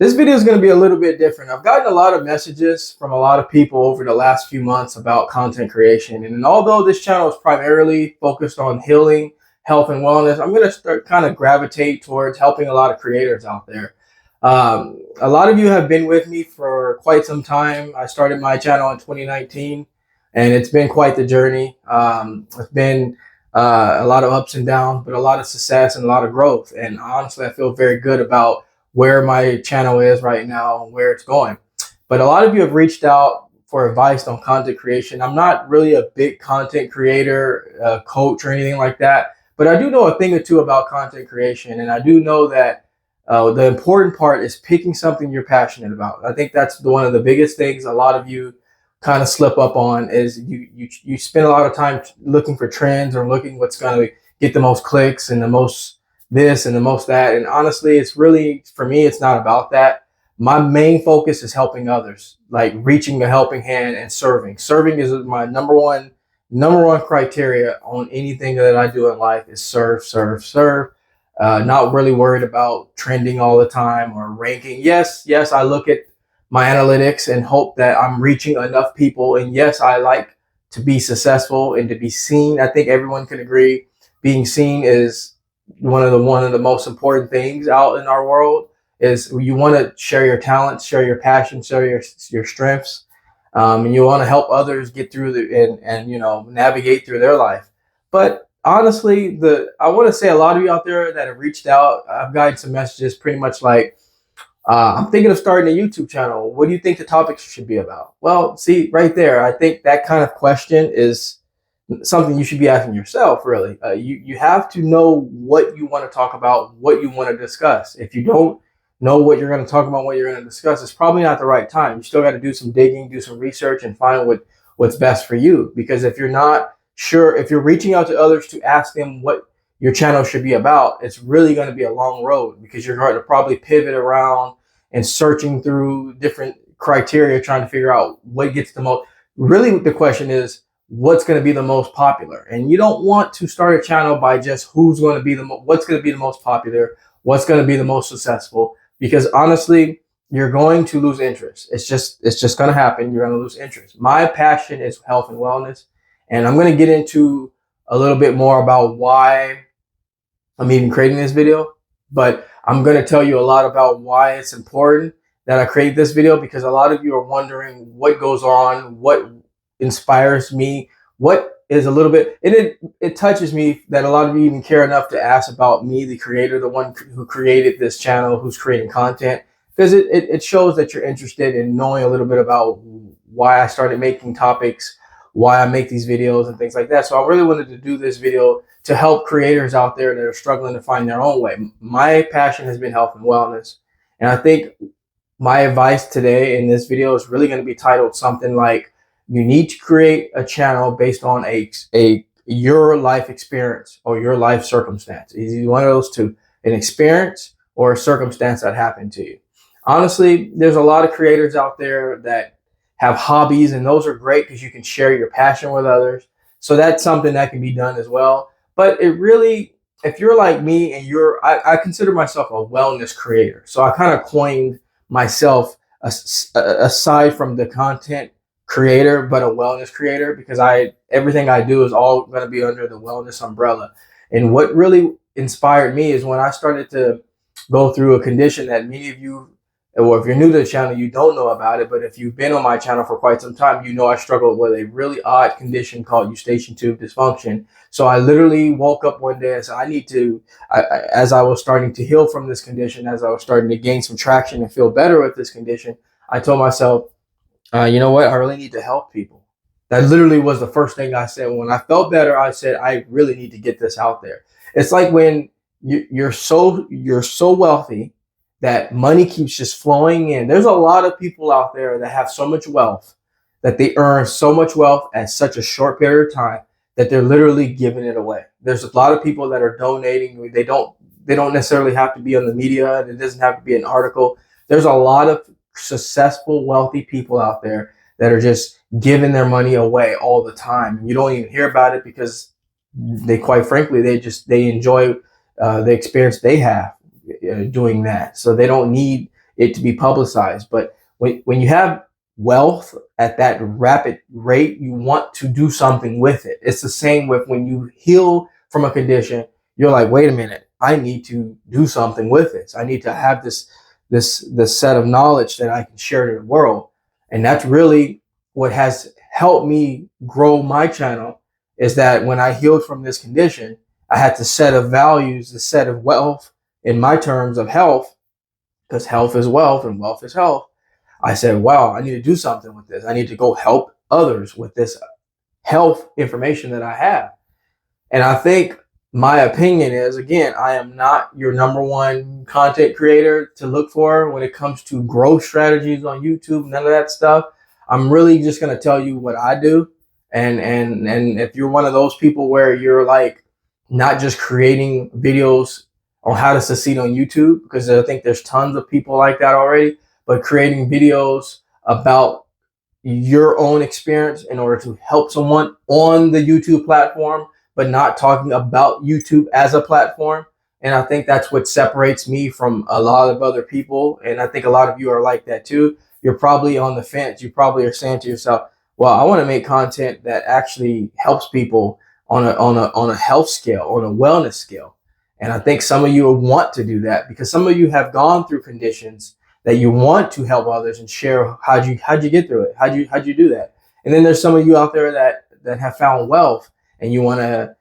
This video is going to be a little bit different. I've gotten a lot of messages from a lot of people over the last few months about content creation. And although this channel is primarily focused on healing, health, and wellness, I'm going to start kind of gravitate towards helping a lot of creators out there. A lot of you have been with me for quite some time. I started my channel in 2019, and it's been quite the journey. It's been a lot of ups and downs, but a lot of success and a lot of growth. And honestly, I feel very good about where my channel is right now and where it's going. But a lot of you have reached out for advice on content creation. I'm not really a big content creator, coach, or anything like that, but I do know a thing or two about content creation. And I do know that the important part is picking something you're passionate about. I think that's one of the biggest things a lot of you kind of slip up on is you spend a lot of time looking for trends or looking what's going to get the most clicks and the most this and the most that. And honestly, it's really, for me, it's not about that. My main focus is helping others, like reaching a helping hand and serving. Serving is my number one criteria on anything that I do in life is serve, serve, serve. Not really worried about trending all the time or ranking. Yes, I look at my analytics and hope that I'm reaching enough people. And yes, I like to be successful and to be seen. I think everyone can agree being seen is one of the most important things out in our world. Is you want to share your talents, share your passion, share your strengths, and you want to help others get through and navigate through their life. But honestly, I want to say a lot of you out there that have reached out, I've gotten some messages pretty much like, I'm thinking of starting a YouTube channel. What do you think the topics should be about? Well, see, right there, I think that kind of question is something you should be asking yourself, really. You have to know what you want to talk about, what you want to discuss. If you don't know what you're going to talk about, what you're going to discuss, it's probably not the right time. You still got to do some digging, do some research, and find what's best for you. Because if you're not sure, if you're reaching out to others to ask them what your channel should be about, it's really going to be a long road because you're going to probably pivot around and searching through different criteria, trying to figure out what gets the most. Really, the question is, what's going to be the most popular? And you don't want to start a channel by just what's going to be the most popular, what's going to be the most successful, because honestly, you're going to lose interest. It's just going to happen. You're going to lose interest. My passion is health and wellness, and I'm going to get into a little bit more about why I'm even creating this video, but I'm going to tell you a lot about why it's important that I create this video, because a lot of you are wondering what goes on, what inspires me, what is a little bit, and it touches me that a lot of you even care enough to ask about me, the creator, the one who created this channel, who's creating content, because it shows that you're interested in knowing a little bit about why I started making topics, why I make these videos and things like that. So I really wanted to do this video to help creators out there that are struggling to find their own way. My passion has been health and wellness, and I think my advice today in this video is really going to be titled something like, you need to create a channel based on your life experience or your life circumstance. It's either one of those two, an experience or a circumstance that happened to you. Honestly, there's a lot of creators out there that have hobbies, and those are great because you can share your passion with others. So that's something that can be done as well. But it really, if you're like me and I consider myself a wellness creator. So I kind of coined myself aside from the content creator, but a wellness creator, because everything I do is all going to be under the wellness umbrella. And what really inspired me is when I started to go through a condition that many of you, or if you're new to the channel, you don't know about it, but if you've been on my channel for quite some time, you know I struggled with a really odd condition called eustachian tube dysfunction. So I literally woke up one day and said, as I was starting to heal from this condition, as I was starting to gain some traction and feel better with this condition, I told myself, you know what? I really need to help people. That literally was the first thing I said. When I felt better, I said, I really need to get this out there. It's like when you're so wealthy that money keeps just flowing in. There's a lot of people out there that have so much wealth, that they earn so much wealth at such a short period of time that they're literally giving it away. There's a lot of people that are donating. They don't necessarily have to be on the media. It doesn't have to be an article. There's a lot of successful, wealthy people out there that are just giving their money away all the time. You don't even hear about it because quite frankly, they enjoy the experience they have doing that. So they don't need it to be publicized. But when you have wealth at that rapid rate, you want to do something with it. It's the same with when you heal from a condition. You're like, wait a minute, I need to do something with this. I need to have this set of knowledge that I can share to the world. And that's really what has helped me grow my channel, is that when I healed from this condition, I had the set of values, the set of wealth in my terms of health, because health is wealth and wealth is health. I said, wow, I need to do something with this. I need to go help others with this health information that I have. And I think my opinion is, again, I am not your number one content creator to look for when it comes to growth strategies on YouTube, none of that stuff. I'm really just going to tell you what I do. And if you're one of those people where you're like not just creating videos on how to succeed on YouTube, because I think there's tons of people like that already, but creating videos about your own experience in order to help someone on the YouTube platform, but not talking about YouTube as a platform. And I think that's what separates me from a lot of other people. And I think a lot of you are like that too. You're probably on the fence. You probably are saying to yourself, well, I want to make content that actually helps people on a health scale, on a wellness scale. And I think some of you want to do that because some of you have gone through conditions that you want to help others and share how'd you get through it? How'd you do that? And then there's some of you out there that have found wealth and you want to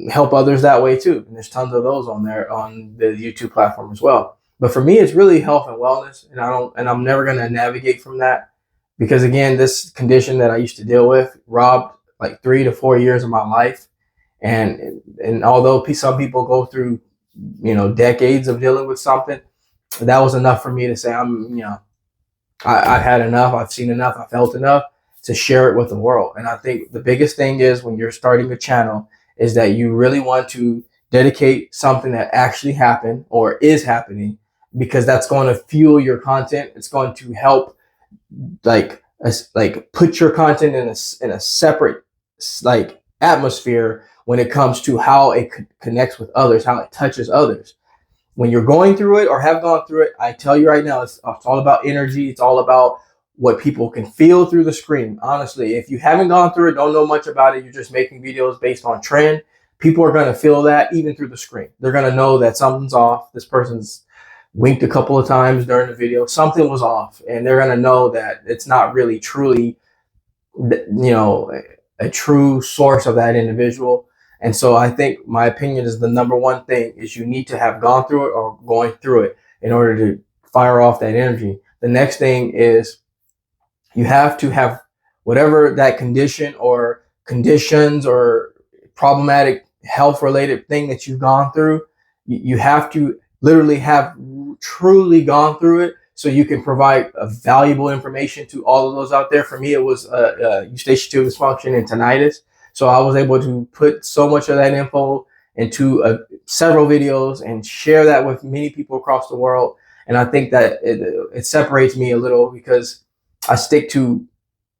help others that way too. And there's tons of those on there on the YouTube platform as well. But for me, it's really health and wellness, and I'm never going to navigate from that because again, this condition that I used to deal with robbed like 3 to 4 years of my life. And although some people go through, decades of dealing with something, that was enough for me to say, I've had enough. I've seen enough. I felt enough to share it with the world. And I think the biggest thing is when you're starting a channel is that you really want to dedicate something that actually happened or is happening, because that's going to fuel your content. It's going to help like put your content in a separate atmosphere when it comes to how it connects with others, how it touches others. When you're going through it or have gone through it, I tell you right now, it's all about energy. It's all about what people can feel through the screen. Honestly, if you haven't gone through it, don't know much about it, you're just making videos based on trend, people are going to feel that even through the screen. They're going to know that something's off. This person's winked a couple of times during the video. Something was off. And they're going to know that it's not really truly, a true source of that individual. And so I think my opinion is the number one thing is you need to have gone through it or going through it in order to fire off that energy. The next thing is you have to have whatever that condition or conditions or problematic health related thing that you've gone through. You have to literally have truly gone through it so you can provide valuable information to all of those out there. For me, it was eustachian tube dysfunction and tinnitus. So I was able to put so much of that info into several videos and share that with many people across the world. And I think that it separates me a little because I stick to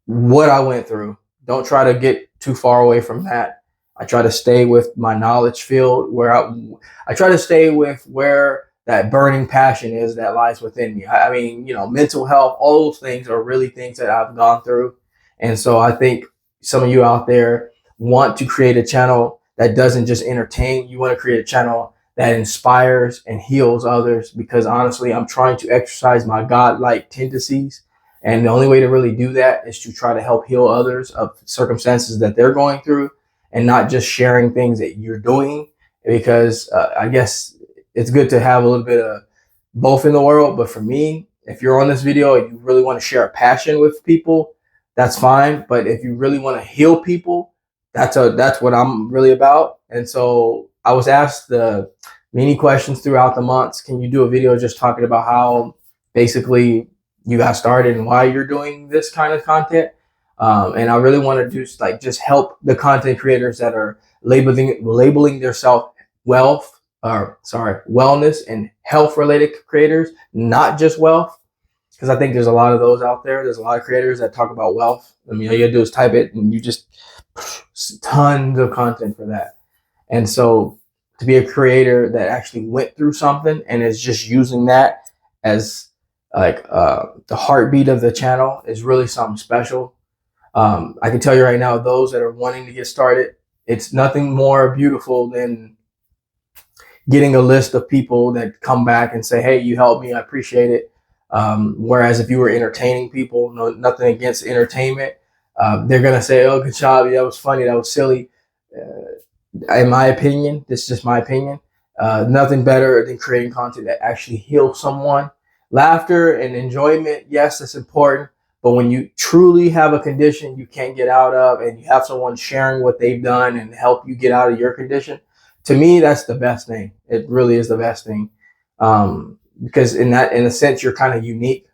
what I went through. Don't try to get too far away from that. I try to stay with my knowledge field where I try to stay with where that burning passion is that lies within me. I mean, mental health, all those things are really things that I've gone through. And so I think some of you out there want to create a channel that doesn't just entertain. You want to create a channel that inspires and heals others, because honestly, I'm trying to exercise my godlike tendencies. And the only way to really do that is to try to help heal others of circumstances that they're going through and not just sharing things that you're doing, because I guess it's good to have a little bit of both in the world. But for me, if you're on this video and you really want to share a passion with people, that's fine. But if you really want to heal people, that's what I'm really about. And so I was asked many questions throughout the months. Can you do a video just talking about how basically you got started and why you're doing this kind of content? And I really want to do just help the content creators that are labeling their wellness and health related creators, not just wealth. Because I think there's a lot of those out there. There's a lot of creators that talk about wealth. I mean, all you gotta do is type it and you just tons of content for that. And so to be a creator that actually went through something and is just using that as Like the heartbeat of the channel is really something special. I can tell you right now, those that are wanting to get started, it's nothing more beautiful than getting a list of people that come back and say, "Hey, you helped me. I appreciate it." Whereas if you were entertaining people, no, nothing against entertainment, they're gonna say, "Oh, good job. Yeah, that was funny. That was silly." In my opinion, this is just my opinion. Nothing better than creating content that actually heals someone. Laughter and enjoyment, yes, that's important. But when you truly have a condition you can't get out of, and you have someone sharing what they've done and help you get out of your condition, to me, that's the best thing. It really is the best thing, because in a sense, you're kind of unique.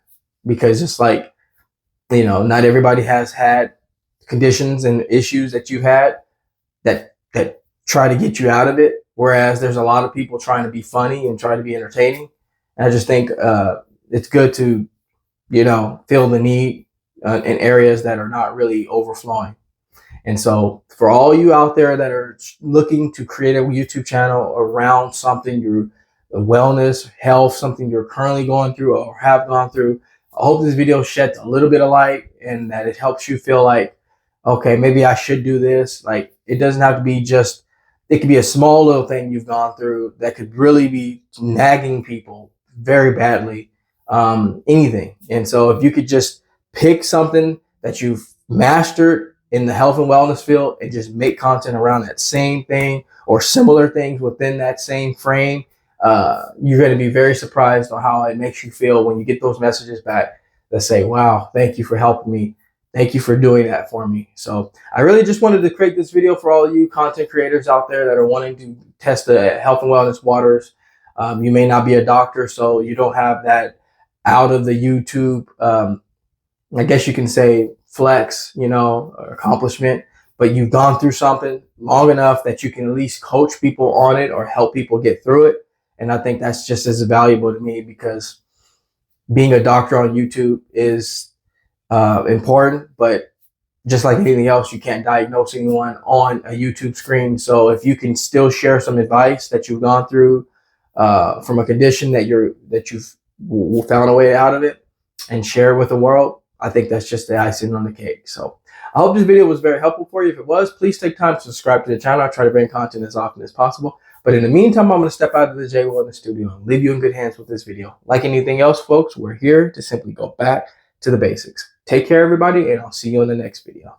Because it's like, not everybody has had conditions and issues that you've had that try to get you out of it. Whereas there's a lot of people trying to be funny and try to be entertaining. And I just think it's good to, feel the need in areas that are not really overflowing. And so for all you out there that are looking to create a YouTube channel around something, your wellness, health, something you're currently going through or have gone through, I hope this video sheds a little bit of light and that it helps you feel like, okay, maybe I should do this. Like, it doesn't have to be just, it could be a small little thing you've gone through that could really be nagging people very badly. Anything. And so if you could just pick something that you've mastered in the health and wellness field and just make content around that same thing or similar things within that same frame, you're going to be very surprised on how it makes you feel when you get those messages back that say, "Wow, thank you for helping me. Thank you for doing that for me." So I really just wanted to create this video for all of you content creators out there that are wanting to test the health and wellness waters. You may not be a doctor, so you don't have that out of the YouTube, I guess you can say, flex, or accomplishment, but you've gone through something long enough that you can at least coach people on it or help people get through it. And I think that's just as valuable to me, because being a doctor on YouTube is important, but just like anything else, you can't diagnose anyone on a YouTube screen. So if you can still share some advice that you've gone through from a condition that you've found a way out of it and share with the world, I think that's just the icing on the cake. So I hope this video was very helpful for you. If it was, please take time to subscribe to the channel. I try to bring content as often as possible. But in the meantime, I'm going to step out of the J Wellness studio and leave you in good hands with this video. Like anything else, folks, we're here to simply go back to the basics. Take care, everybody, and I'll see you in the next video.